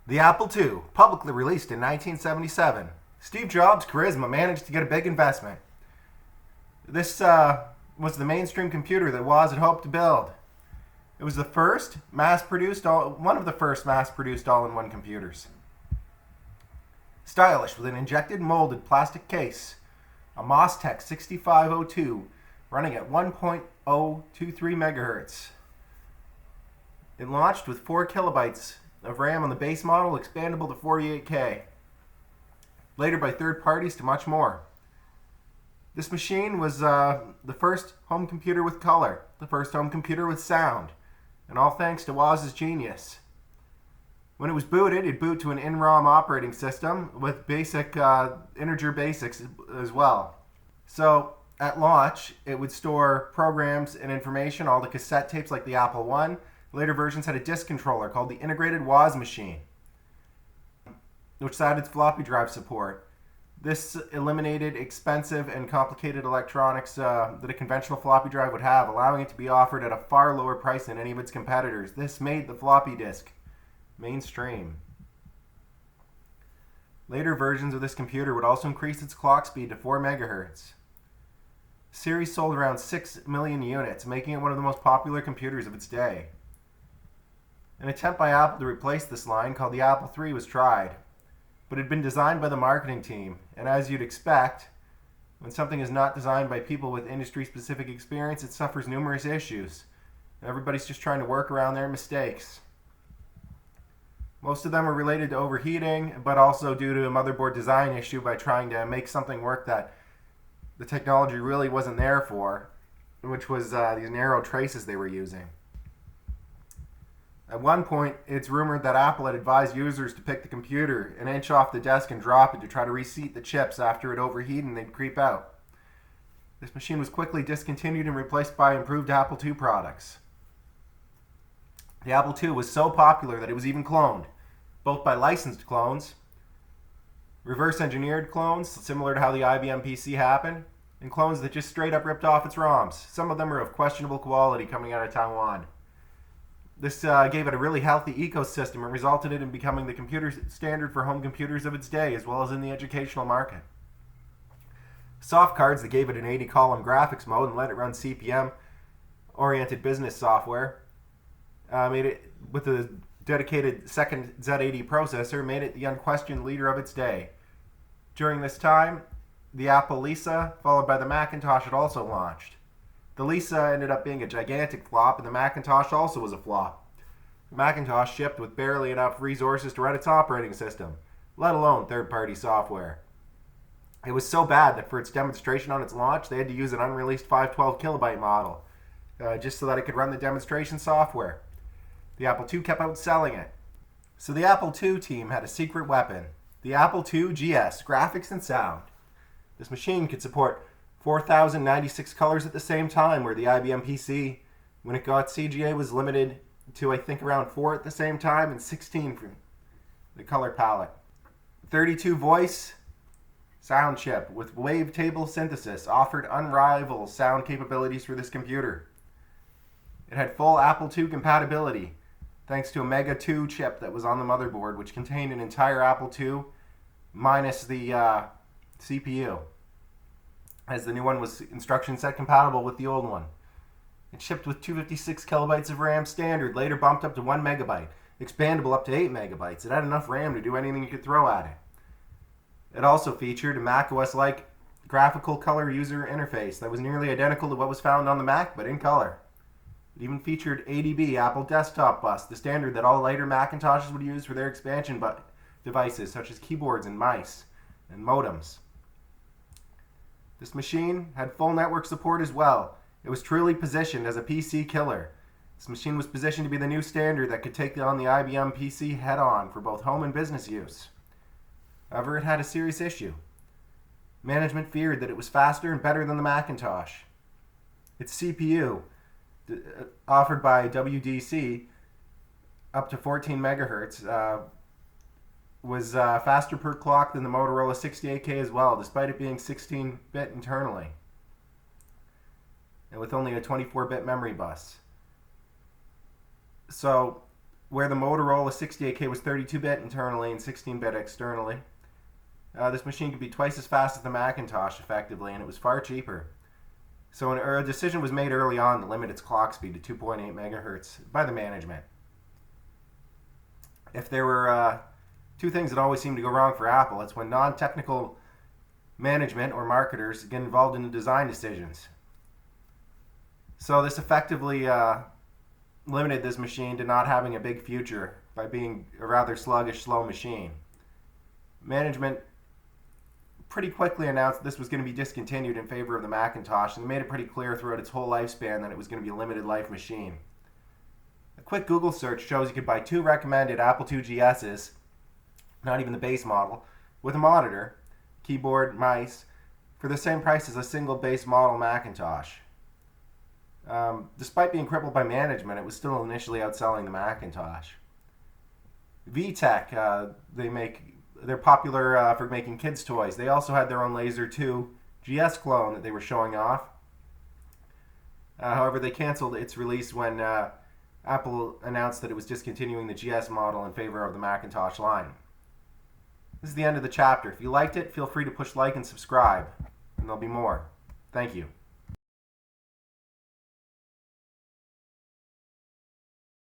The Apple II, publicly released in 1977. Steve Jobs' charisma managed to get a big investment. This was the mainstream computer that Woz had hoped to build. It was the first mass-produced, one of the first mass-produced all-in-one computers. Stylish with an injected molded plastic case, a MOSTEC 6502 running at 1.023 megahertz. It launched with 4 kilobytes of RAM on the base model, expandable to 48K. Later by third parties to much more. This machine was the first home computer with color, the first home computer with sound, and all thanks to Woz's genius. When it was booted, it'd boot to an in-ROM operating system with basic integer basics as well. So at launch, it would store programs and information, all the cassette tapes like the Apple I. Later versions had a disk controller called the Integrated Woz Machine, which added floppy drive support. This eliminated expensive and complicated electronics that a conventional floppy drive would have, allowing it to be offered at a far lower price than any of its competitors. This made the floppy disk mainstream. Later versions of this computer would also increase its clock speed to 4 megahertz. The series sold around 6 million units, making it one of the most popular computers of its day. An attempt by Apple to replace this line, called the Apple III, was tried, but it had been designed by the marketing team, and as you'd expect, when something is not designed by people with industry-specific experience, it suffers numerous issues. Everybody's just trying to work around their mistakes. Most of them are related to overheating, but also due to a motherboard design issue by trying to make something work that the technology really wasn't there for, which was these narrow traces they were using. At one point, it's rumored that Apple had advised users to pick the computer an inch off the desk and drop it to try to reseat the chips after it overheated and they'd creep out. This machine was quickly discontinued and replaced by improved Apple II products. The Apple II was so popular that it was even cloned, both by licensed clones, reverse-engineered clones, similar to how the IBM PC happened, and clones that just straight up ripped off its ROMs. Some of them are of questionable quality coming out of Taiwan. This gave it a really healthy ecosystem and resulted in it becoming the computer standard for home computers of its day, as well as in the educational market. Soft cards that gave it an 80-column graphics mode and let it run CP/M-oriented business software, made it, with a dedicated second Z80 processor, made it the unquestioned leader of its day. During this time, the Apple Lisa, followed by the Macintosh, had also launched. The Lisa ended up being a gigantic flop, and the Macintosh also was a flop. The Macintosh shipped with barely enough resources to run its operating system, let alone third-party software. It was so bad that for its demonstration on its launch, they had to use an unreleased 512 kilobyte model, just so that it could run the demonstration software. The Apple II kept outselling it. So the Apple II team had a secret weapon, the Apple II GS, graphics and sound. This machine could support 4,096 colors at the same time, where the IBM PC, when it got CGA, was limited to I think around 4 at the same time and 16 for the color palette. 32 voice sound chip with wavetable synthesis offered unrivaled sound capabilities for this computer. It had full Apple II compatibility thanks to a Mega 2 chip that was on the motherboard, which contained an entire Apple II minus the CPU, as the new one was instruction set compatible with the old one. It shipped with 256 kilobytes of RAM standard, later bumped up to 1 megabyte, expandable up to 8 megabytes. It had enough RAM to do anything you could throw at it. It also featured a macOS-like graphical color user interface that was nearly identical to what was found on the Mac, but in color. It even featured ADB, Apple Desktop Bus, the standard that all later Macintoshes would use for their expansion devices, such as keyboards and mice and modems. This machine had full network support as well. It was truly positioned as a PC killer. This machine was positioned to be the new standard that could take on the IBM PC head-on for both home and business use. However, it had a serious issue. Management feared that it was faster and better than the Macintosh. Its CPU, offered by WDC, up to 14 megahertz, was faster per clock than the Motorola 68K as well, despite it being 16-bit internally, and with only a 24-bit memory bus. So where the Motorola 68K was 32-bit internally and 16-bit externally. This machine could be twice as fast as the Macintosh effectively, and it was far cheaper. So a decision was made early on to limit its clock speed to 2.8 megahertz by the management. If there were two things that always seem to go wrong for Apple, it's when non-technical management or marketers get involved in the design decisions. So this effectively limited this machine to not having a big future by being a rather sluggish, slow machine. Management pretty quickly announced this was going to be discontinued in favor of the Macintosh, and they made it pretty clear throughout its whole lifespan that it was going to be a limited life machine. A quick Google search shows you could buy 2 recommended Apple II GSs, not even the base model, with a monitor, keyboard, mice, for the same price as a single base model Macintosh. Despite being crippled by management, it was still initially outselling the Macintosh. VTech, they're popular for making kids' toys. They also had their own Laser 2 GS clone that they were showing off. However, they canceled its release when Apple announced that it was discontinuing the GS model in favor of the Macintosh line. This is the end of the chapter. If you liked it, feel free to push like and subscribe, and there'll be more. Thank you.